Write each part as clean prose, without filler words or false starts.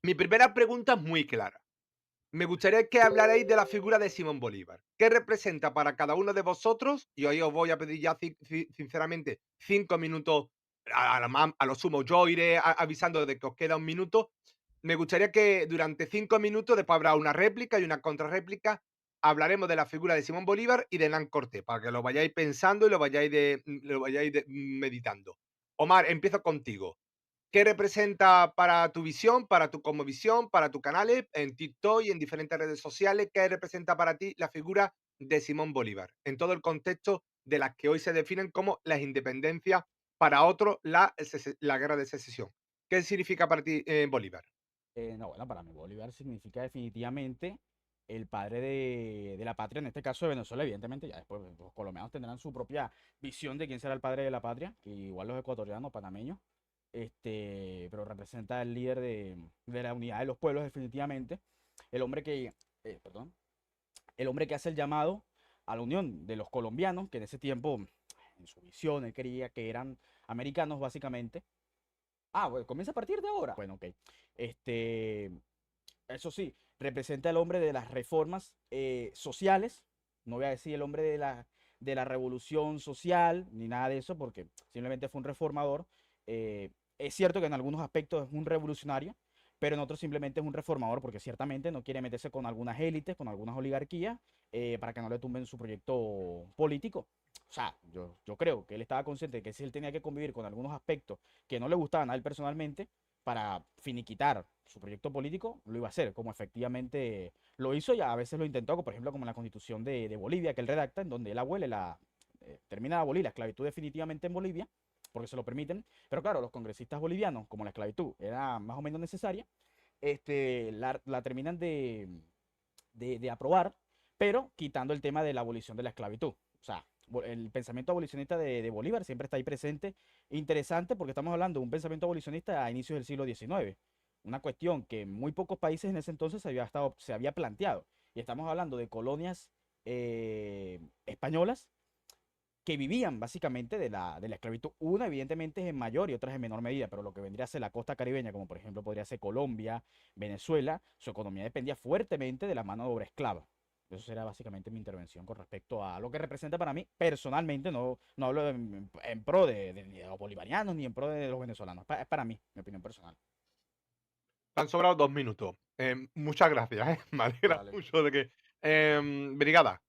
Mi primera pregunta es muy clara. Me gustaría que hablarais de la figura de Simón Bolívar. ¿Qué representa para cada uno de vosotros? Y hoy os voy a pedir ya, sinceramente, 5 minutos, a lo sumo. Yo iré avisando de que os queda un minuto. Me gustaría que durante 5 minutos, después habrá una réplica y una contrarréplica, hablaremos de la figura de Simón Bolívar y de Hernán Cortés, para que lo vayáis pensando y lo vayáis meditando. Omar, empiezo contigo. ¿Qué representa para tu visión, para tu cosmovisión, para tu canales en TikTok y en diferentes redes sociales? ¿Qué representa para ti la figura de Simón Bolívar? En todo el contexto de las que hoy se definen como las independencias, para otros la guerra de secesión. ¿Qué significa para ti Bolívar? No, bueno, para mí Bolívar significa definitivamente el padre de la patria, en este caso de Venezuela, evidentemente, ya después los colombianos tendrán su propia visión de quién será el padre de la patria, que igual los ecuatorianos, panameños, pero representa el líder de la unidad de los pueblos definitivamente, el hombre que, perdón, el hombre que hace el llamado a la unión de los colombianos, que en ese tiempo, en su visión, él creía que eran americanos básicamente. Ah, bueno, comienza a partir de ahora. Bueno, ok. Este, eso sí, representa el hombre de las reformas sociales. No voy a decir el hombre de la revolución social ni nada de eso, porque simplemente fue un reformador. Es cierto que en algunos aspectos es un revolucionario, pero en otros simplemente es un reformador, porque ciertamente no quiere meterse con algunas élites, con algunas oligarquías, para que no le tumben su proyecto político. O sea, yo creo que él estaba consciente de que si él tenía que convivir con algunos aspectos que no le gustaban a él personalmente, para finiquitar su proyecto político, lo iba a hacer, como efectivamente lo hizo y a veces lo intentó, por ejemplo, como en la constitución de Bolivia que él redacta, en donde él abole termina de abolir la esclavitud definitivamente en Bolivia, porque se lo permiten, pero claro, los congresistas bolivianos, como la esclavitud era más o menos necesaria, la terminan de aprobar, pero quitando el tema de la abolición de la esclavitud. O sea, el pensamiento abolicionista de Bolívar siempre está ahí presente. Interesante porque estamos hablando de un pensamiento abolicionista a inicios del siglo XIX. Una cuestión que en muy pocos países en ese entonces se había planteado. Y estamos hablando de colonias españolas que vivían básicamente de la esclavitud. Una evidentemente es en mayor y otras en menor medida, pero lo que vendría a ser la costa caribeña, como por ejemplo podría ser Colombia, Venezuela, su economía dependía fuertemente de la mano de obra esclava. Eso será básicamente mi intervención con respecto a lo que representa para mí personalmente. No hablo en pro de los bolivarianos ni en pro de los venezolanos. Es para mí, mi opinión personal. Te han sobrado 2 minutos. Muchas gracias, me alegra Vale. mucho de que... Brigada.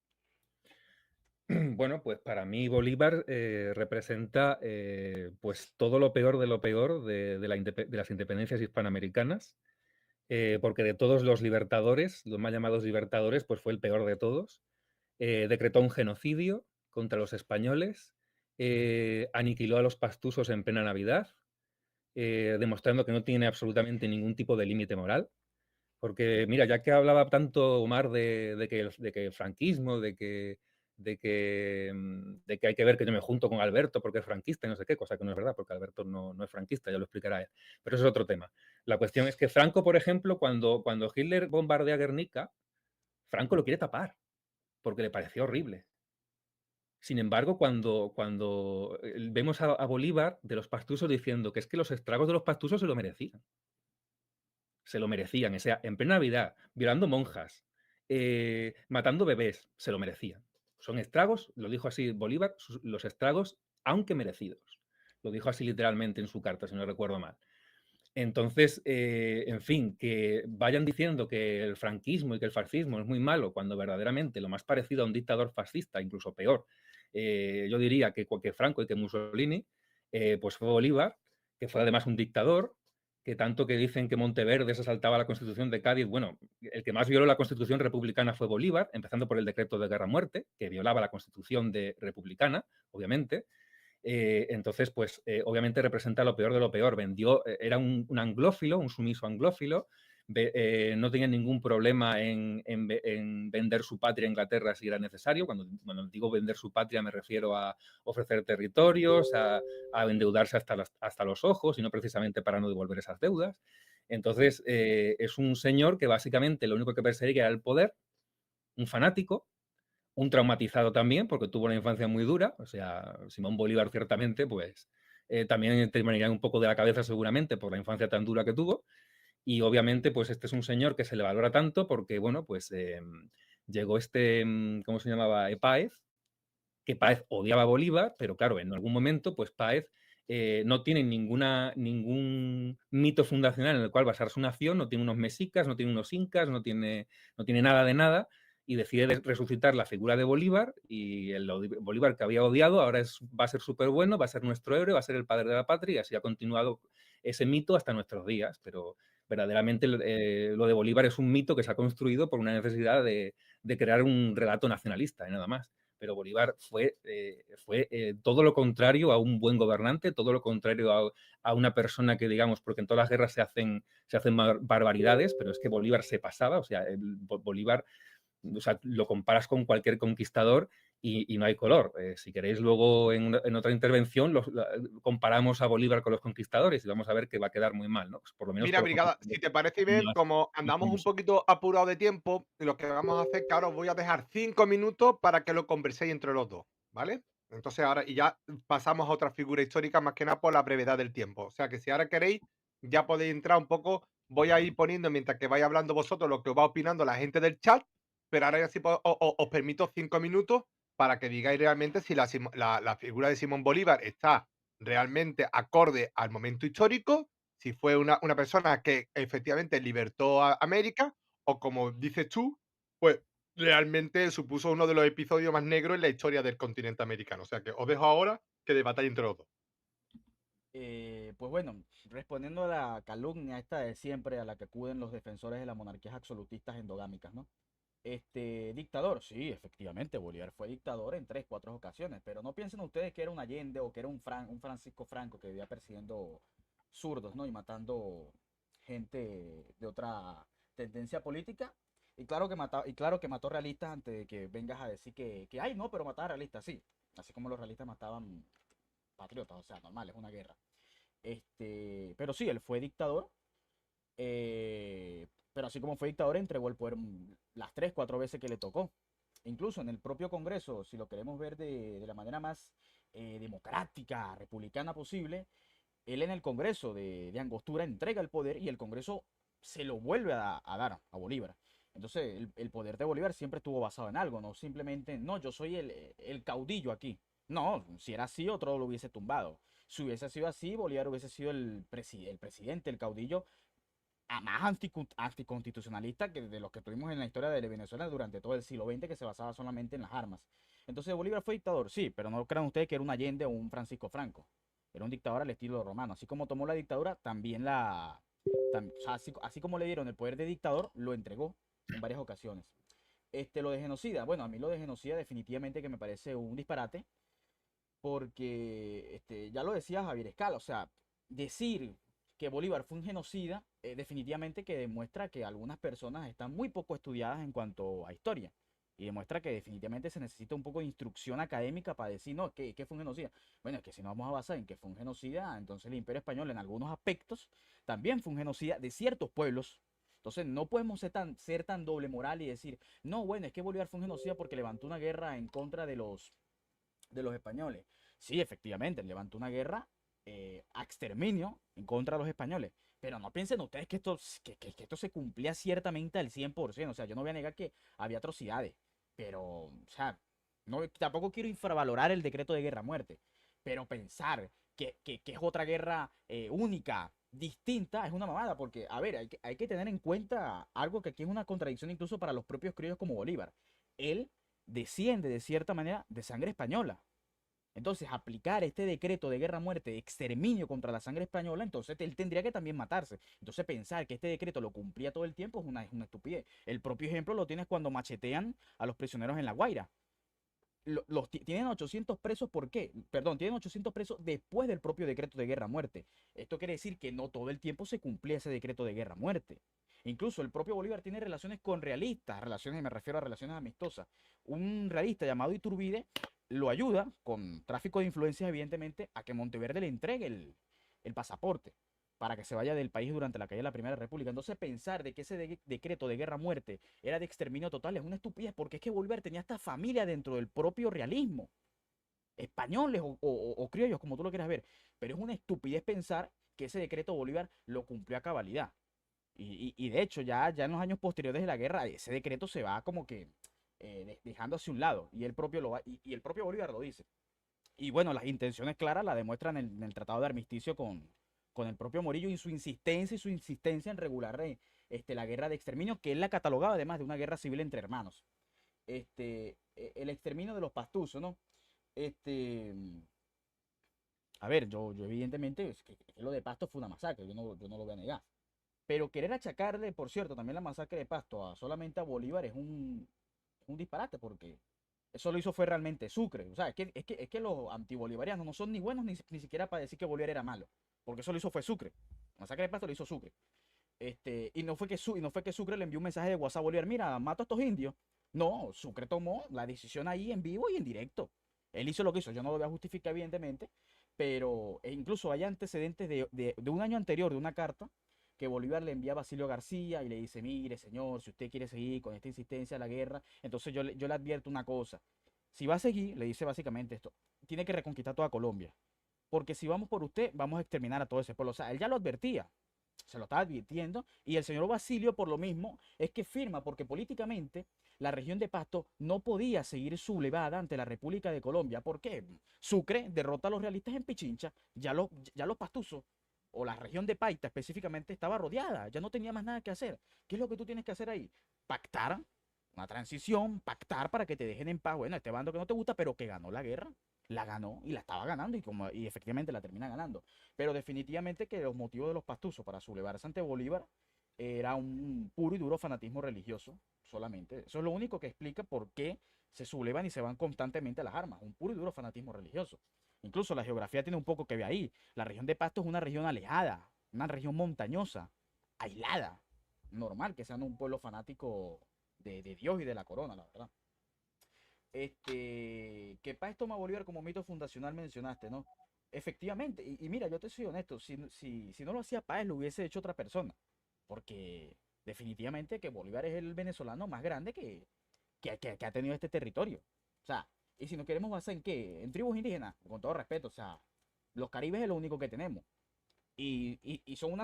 Bueno, pues para mí Bolívar representa pues todo lo peor de lo peor de las independencias hispanoamericanas, porque de todos los libertadores, los más llamados libertadores, pues fue el peor de todos. Decretó un genocidio contra los españoles, aniquiló a los pastusos en plena Navidad, demostrando que no tiene absolutamente ningún tipo de límite moral. Porque, mira, ya que hablaba tanto Omar de que el franquismo, de que hay que ver que yo me junto con Alberto porque es franquista y no sé qué, cosa que no es verdad, porque Alberto no es franquista, ya lo explicará él. Pero eso es otro tema. La cuestión es que Franco, por ejemplo, cuando Hitler bombardea Guernica, Franco lo quiere tapar, porque le pareció horrible. Sin embargo, cuando vemos a Bolívar de los pastusos diciendo que es que los estragos de los pastusos se lo merecían. Se lo merecían, o sea, en plena Navidad, violando monjas, matando bebés, se lo merecían. Son estragos, lo dijo así Bolívar, los estragos, aunque merecidos. Lo dijo así literalmente en su carta, si no recuerdo mal. Entonces, en fin, que vayan diciendo que el franquismo y que el fascismo es muy malo, cuando verdaderamente lo más parecido a un dictador fascista, incluso peor, yo diría que Franco y que Mussolini, pues fue Bolívar, que fue además un dictador, que tanto que dicen que Monteverde se saltaba la Constitución de Cádiz, bueno, el que más violó la Constitución republicana fue Bolívar, empezando por el decreto de guerra-muerte, que violaba la Constitución republicana, obviamente. Entonces, pues obviamente representa lo peor de lo peor. Era un anglófilo, un sumiso anglófilo, no tenía ningún problema en vender su patria a Inglaterra si era necesario. Cuando digo vender su patria me refiero a ofrecer territorios, a endeudarse hasta los ojos y no precisamente para no devolver esas deudas. Entonces, es un señor que básicamente lo único que perseguía era el poder, un fanático, un traumatizado también, porque tuvo una infancia muy dura. O sea, Simón Bolívar ciertamente, pues también terminaría un poco de la cabeza seguramente por la infancia tan dura que tuvo. Y obviamente, pues este es un señor que se le valora tanto porque, bueno, pues llegó ¿cómo se llamaba? Páez, que Páez odiaba a Bolívar, pero claro, en algún momento, pues Páez no tiene ningún mito fundacional en el cual basar su nación, no tiene unos mexicas, no tiene unos incas, no tiene nada de nada, y decide resucitar la figura de Bolívar, y el Bolívar que había odiado ahora va a ser súper bueno, va a ser nuestro héroe, va a ser el padre de la patria, y así ha continuado ese mito hasta nuestros días, pero verdaderamente lo de Bolívar es un mito que se ha construido por una necesidad de crear un relato nacionalista, y nada más. Pero Bolívar fue todo lo contrario a un buen gobernante, todo lo contrario a una persona que, digamos, porque en todas las guerras se hacen barbaridades, pero es que Bolívar se pasaba, o sea, Bolívar, o sea, lo comparas con cualquier conquistador y no hay color. Si queréis, luego en otra intervención comparamos a Bolívar con los conquistadores y vamos a ver que va a quedar muy mal, ¿no? Pues por lo menos Mira, con los Brigada, conquistadores si te parece bien, más, como más andamos un famosos. poquito apurado de tiempo, lo que vamos a hacer es que ahora os voy a dejar 5 minutos para que lo converséis entre los dos, ¿vale? Entonces ahora, y ya pasamos a otra figura histórica, más que nada por la brevedad del tiempo. O sea que si ahora queréis, ya podéis entrar un poco, voy a ir poniendo mientras que vais hablando vosotros lo que os va opinando la gente del chat, pero ahora ya sí os permito 5 minutos para que digáis realmente si la figura de Simón Bolívar está realmente acorde al momento histórico, si fue una persona que efectivamente libertó a América, o como dices tú, pues realmente supuso uno de los episodios más negros en la historia del continente americano. O sea que os dejo ahora que debatáis entre los dos. Pues bueno, respondiendo a la calumnia esta de siempre a la que acuden los defensores de las monarquías absolutistas endogámicas, ¿no? Dictador, sí, efectivamente, Bolívar fue dictador en 3, 4 ocasiones, pero no piensen ustedes que era un Allende o que era un Francisco Franco que vivía persiguiendo zurdos, ¿no? Y matando gente de otra tendencia política. Y claro que mató realistas antes de que vengas a decir ay, no, pero mataba realistas, sí. Así como los realistas mataban patriotas, o sea, normal, es una guerra. Pero sí, él fue dictador. Pero así como fue dictador, entregó el poder las 3, 4 veces que le tocó. Incluso en el propio Congreso, si lo queremos ver de la manera más democrática, republicana posible, él en el Congreso de Angostura entrega el poder y el Congreso se lo vuelve a dar a Bolívar. Entonces, el poder de Bolívar siempre estuvo basado en algo, no simplemente, no, yo soy el caudillo aquí. No, si era así, otro lo hubiese tumbado. Si hubiese sido así, Bolívar hubiese sido el presidente, el caudillo más anticonstitucionalista que de los que tuvimos en la historia de Venezuela durante todo el siglo XX, que se basaba solamente en las armas. Entonces, Bolívar fue dictador, sí, pero no crean ustedes que era un Allende o un Francisco Franco. Era un dictador al estilo romano. Así como tomó la dictadura, también o sea, así como le dieron el poder de dictador, lo entregó en varias ocasiones. Lo de genocida, bueno, a mí lo de genocida definitivamente que me parece un disparate, porque ya lo decía Javier Escala, o sea, decir que Bolívar fue un genocida, definitivamente que demuestra que algunas personas están muy poco estudiadas en cuanto a historia. Y demuestra que definitivamente se necesita un poco de instrucción académica para decir, no, ¿qué fue un genocida? Bueno, es que si nos vamos a basar en que fue un genocida, entonces el Imperio Español en algunos aspectos también fue un genocida de ciertos pueblos. Entonces no podemos ser tan doble moral y decir, no, bueno, es que Bolívar fue un genocida porque levantó una guerra en contra de los españoles. Sí, efectivamente, levantó una guerra a exterminio en contra de los españoles. Pero no piensen ustedes que esto se cumplía ciertamente al 100%. O sea, yo no voy a negar que había atrocidades. Pero, o sea, no, tampoco quiero infravalorar el decreto de guerra-muerte. Pero pensar que es otra guerra única, distinta, es una mamada. Porque, a ver, hay que tener en cuenta algo que aquí es una contradicción incluso para los propios criollos como Bolívar. Él desciende de cierta manera de sangre española. Entonces, aplicar este decreto de guerra-muerte, de exterminio contra la sangre española, entonces él tendría que también matarse. Entonces, pensar que este decreto lo cumplía todo el tiempo es una estupidez. El propio ejemplo lo tienes cuando machetean a los prisioneros en La Guaira. Tienen 800 presos, ¿por qué? Perdón, tienen 800 presos después del propio decreto de guerra-muerte. Esto quiere decir que no todo el tiempo se cumplía ese decreto de guerra-muerte. Incluso el propio Bolívar tiene relaciones con realistas, relaciones, me refiero a relaciones amistosas. Un realista llamado Iturbide lo ayuda, con tráfico de influencias evidentemente, a que Monteverde le entregue el pasaporte para que se vaya del país durante la caída de la Primera República. Entonces pensar de que ese decreto de guerra-muerte era de exterminio total es una estupidez, porque es que Bolívar tenía esta familia dentro del propio realismo, españoles o criollos, como tú lo quieras ver, pero es una estupidez pensar que ese decreto Bolívar lo cumplió a cabalidad. Y de hecho, ya en los años posteriores de la guerra, ese decreto se va como que dejando hacia un lado. Y él propio y el propio Bolívar lo dice. Y bueno, las intenciones claras las demuestran en el Tratado de Armisticio con el propio Morillo y su insistencia en regular la guerra de exterminio, que él la catalogaba además de una guerra civil entre hermanos. El exterminio de los pastusos, ¿no? Este, a ver, yo evidentemente, que lo de Pasto fue una masacre, yo no lo voy a negar. Pero querer achacarle, por cierto, también la masacre de Pasto solamente a Bolívar es un disparate, porque eso lo hizo fue realmente Sucre. O sea, es que los antibolivarianos no son ni buenos ni siquiera para decir que Bolívar era malo, porque eso lo hizo fue Sucre. La masacre de Pasto lo hizo Sucre. Y no fue que Sucre le envió un mensaje de WhatsApp a Bolívar, mira, mato a estos indios. No, Sucre tomó la decisión ahí en vivo y en directo. Él hizo lo que hizo, yo no lo voy a justificar evidentemente, pero incluso hay antecedentes de un año anterior de una carta que Bolívar le envía a Basilio García y le dice, mire señor, si usted quiere seguir con esta insistencia a la guerra, entonces yo le advierto una cosa. Si va a seguir, le dice básicamente esto, tiene que reconquistar toda Colombia. Porque si vamos por usted, vamos a exterminar a todo ese pueblo. O sea, él ya lo advertía, se lo estaba advirtiendo. Y el señor Basilio, por lo mismo, es que firma, porque políticamente la región de Pasto no podía seguir sublevada ante la República de Colombia. ¿Por qué? Sucre derrota a los realistas en Pichincha, ya los pastusos, o la región de Paita específicamente, estaba rodeada, ya no tenía más nada que hacer. ¿Qué es lo que tú tienes que hacer ahí? Pactar una transición, pactar para que te dejen en paz. Bueno, este bando que no te gusta, pero que ganó la guerra, la ganó y la estaba ganando y efectivamente la termina ganando. Pero definitivamente que los motivos de los pastusos para sublevarse ante Bolívar era un puro y duro fanatismo religioso solamente. Eso es lo único que explica por qué se sublevan y se van constantemente a las armas. Un puro y duro fanatismo religioso. Incluso la geografía tiene un poco que ver ahí. La región de Pasto es una región alejada, una región montañosa, aislada. Normal que sean un pueblo fanático de Dios y de la corona, la verdad. Que Paz toma a Bolívar como mito fundacional mencionaste, ¿no? Efectivamente, y mira, yo te soy honesto, si no lo hacía Páez, lo hubiese hecho otra persona, porque definitivamente que Bolívar es el venezolano más grande que ha tenido este territorio. O sea, y si nos queremos basar en qué, en tribus indígenas, con todo respeto, o sea, los caribes es lo único que tenemos. Y son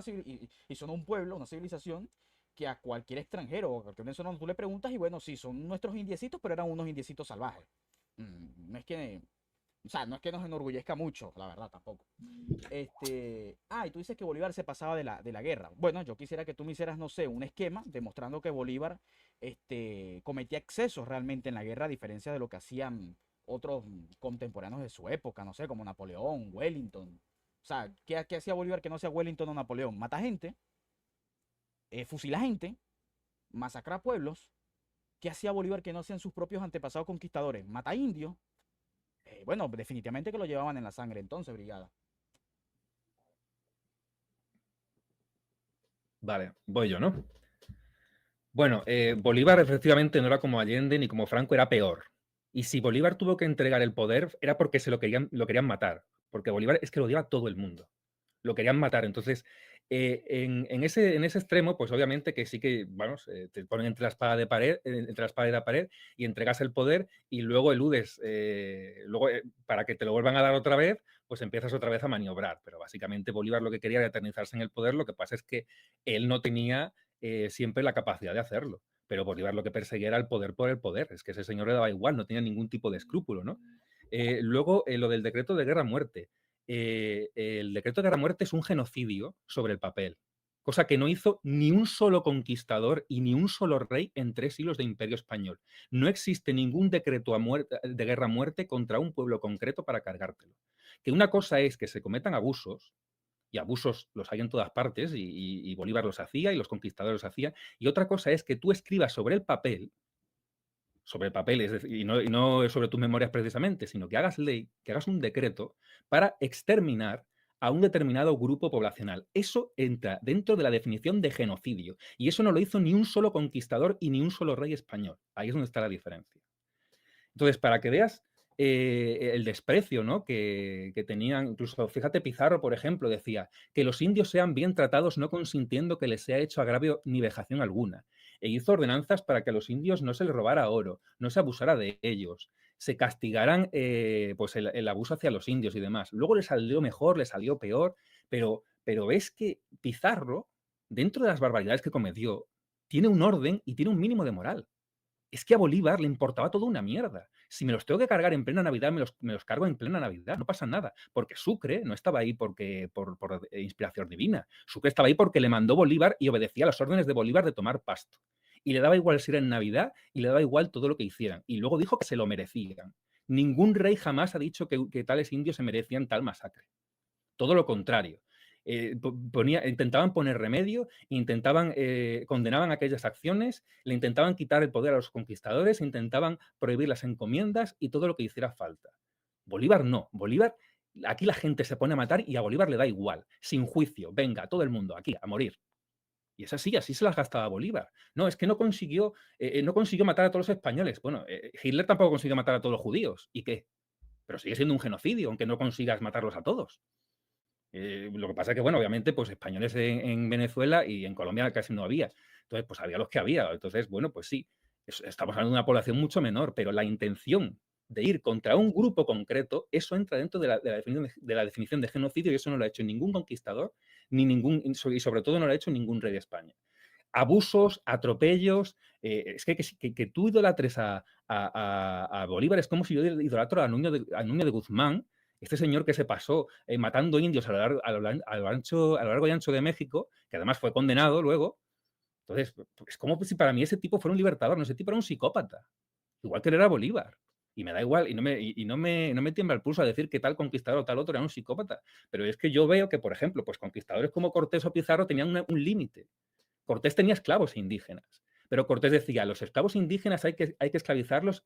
y son un pueblo, una civilización que a cualquier extranjero o a cualquier venezolano tú le preguntas y bueno, sí, son nuestros indiecitos, pero eran unos indiecitos salvajes. No es que, o sea, no es que nos enorgullezca mucho, la verdad, tampoco. Y tú dices que Bolívar se pasaba de la guerra. Bueno, yo quisiera que tú me hicieras, no sé, un esquema demostrando que Bolívar cometía excesos realmente en la guerra, a diferencia de lo que hacían otros contemporáneos de su época, no sé, como Napoleón, Wellington. O sea, ¿qué hacía Bolívar que no hacía Wellington o Napoleón? Mata gente, fusila gente, masacra pueblos. ¿Qué hacía Bolívar que no hacían sus propios antepasados conquistadores? Mata indios. Bueno, definitivamente que lo llevaban en la sangre entonces, brigada. Vale, voy yo, ¿no? Bueno, Bolívar efectivamente no era como Allende ni como Franco, era peor. Y si Bolívar tuvo que entregar el poder era porque lo querían matar. Porque Bolívar es que lo odiaba a todo el mundo. Lo querían matar. Entonces, en ese extremo, pues obviamente que sí que, vamos, te ponen entre la espada de pared, entre la espada y la pared y entregas el poder y luego eludes, para que te lo vuelvan a dar otra vez, pues empiezas otra vez a maniobrar. Pero básicamente Bolívar lo que quería era eternizarse en el poder. Lo que pasa es que él no tenía siempre la capacidad de hacerlo. Pero Bolívar lo que perseguía era el poder por el poder. Es que ese señor le daba igual, no tenía ningún tipo de escrúpulo, ¿no? Luego, lo del decreto de guerra-muerte. El decreto de guerra-muerte es un genocidio sobre el papel, cosa que no hizo ni un solo conquistador y ni un solo rey en 3 siglos de imperio español. No existe ningún decreto de guerra-muerte contra un pueblo concreto para cargártelo. Que una cosa es que se cometan abusos, y abusos los hay en todas partes, y Bolívar los hacía y los conquistadores los hacían, y otra cosa es que tú escribas sobre el papel, es decir, y no sobre tus memorias precisamente, sino que hagas ley, que hagas un decreto para exterminar a un determinado grupo poblacional. Eso entra dentro de la definición de genocidio, y eso no lo hizo ni un solo conquistador y ni un solo rey español. Ahí es donde está la diferencia. Entonces, para que veas el desprecio, ¿no?, que tenían, incluso fíjate, Pizarro, por ejemplo, decía que los indios sean bien tratados no consintiendo que les sea hecho agravio ni vejación alguna. E hizo ordenanzas para que a los indios no se les robara oro, no se abusara de ellos, se castigaran pues el abuso hacia los indios y demás. Luego le salió mejor, le salió peor, pero ves que Pizarro dentro de las barbaridades que cometió, tiene un orden y tiene un mínimo de moral. Es que a Bolívar le importaba todo una mierda. Si me los tengo que cargar en plena Navidad, me los cargo en plena Navidad, no pasa nada. Porque Sucre no estaba ahí por inspiración divina. Sucre estaba ahí porque le mandó Bolívar y obedecía las órdenes de Bolívar de tomar pasto. Y le daba igual si era en Navidad y le daba igual todo lo que hicieran. Y luego dijo que se lo merecían. Ningún rey jamás ha dicho que tales indios se merecían tal masacre. Todo lo contrario. Intentaban poner remedio, condenaban aquellas acciones, le intentaban quitar el poder a los conquistadores, intentaban prohibir las encomiendas y todo lo que hiciera falta. Bolívar no. Bolívar, aquí la gente se pone a matar y a Bolívar le da igual, sin juicio. Venga, todo el mundo aquí, a morir. Y es así se las gastaba Bolívar. No, es que no consiguió matar a todos los españoles. Bueno, Hitler tampoco consiguió matar a todos los judíos. ¿Y qué? Pero sigue siendo un genocidio, aunque no consigas matarlos a todos. Lo que pasa es que, bueno, obviamente, pues españoles en Venezuela y en Colombia casi no había. Entonces, pues había los que había. Entonces, bueno, pues sí, estamos hablando de una población mucho menor, pero la intención de ir contra un grupo concreto, eso entra dentro de la definición de genocidio y eso no lo ha hecho ningún conquistador y sobre todo no lo ha hecho ningún rey de España. Abusos, atropellos, es que tú idolatres a Bolívar es como si yo idolatro a Nuño de Guzmán, este señor que se pasó matando indios a lo largo y ancho de México, que además fue condenado luego. Entonces, es como si para mí ese tipo fuera un libertador, no, ese tipo era un psicópata, igual que él era Bolívar. Y me da igual, y no me tiembla el pulso a decir que tal conquistador o tal otro era un psicópata. Pero es que yo veo que, por ejemplo, pues conquistadores como Cortés o Pizarro tenían un límite. Cortés tenía esclavos indígenas, pero Cortés decía, los esclavos indígenas hay que esclavizarlos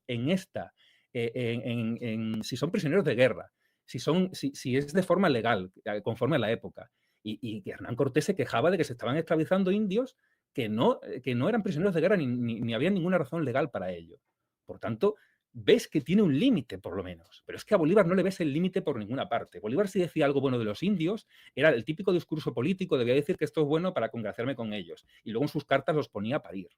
si son prisioneros de guerra, si es de forma legal, conforme a la época. Y Hernán Cortés se quejaba de que se estaban esclavizando indios que no eran prisioneros de guerra ni había ninguna razón legal para ello. Por tanto, ves que tiene un límite, por lo menos. Pero es que a Bolívar no le ves el límite por ninguna parte. Bolívar, si decía algo bueno de los indios, era el típico discurso político, debía decir que esto es bueno para congraciarme con ellos. Y luego en sus cartas los ponía a parir.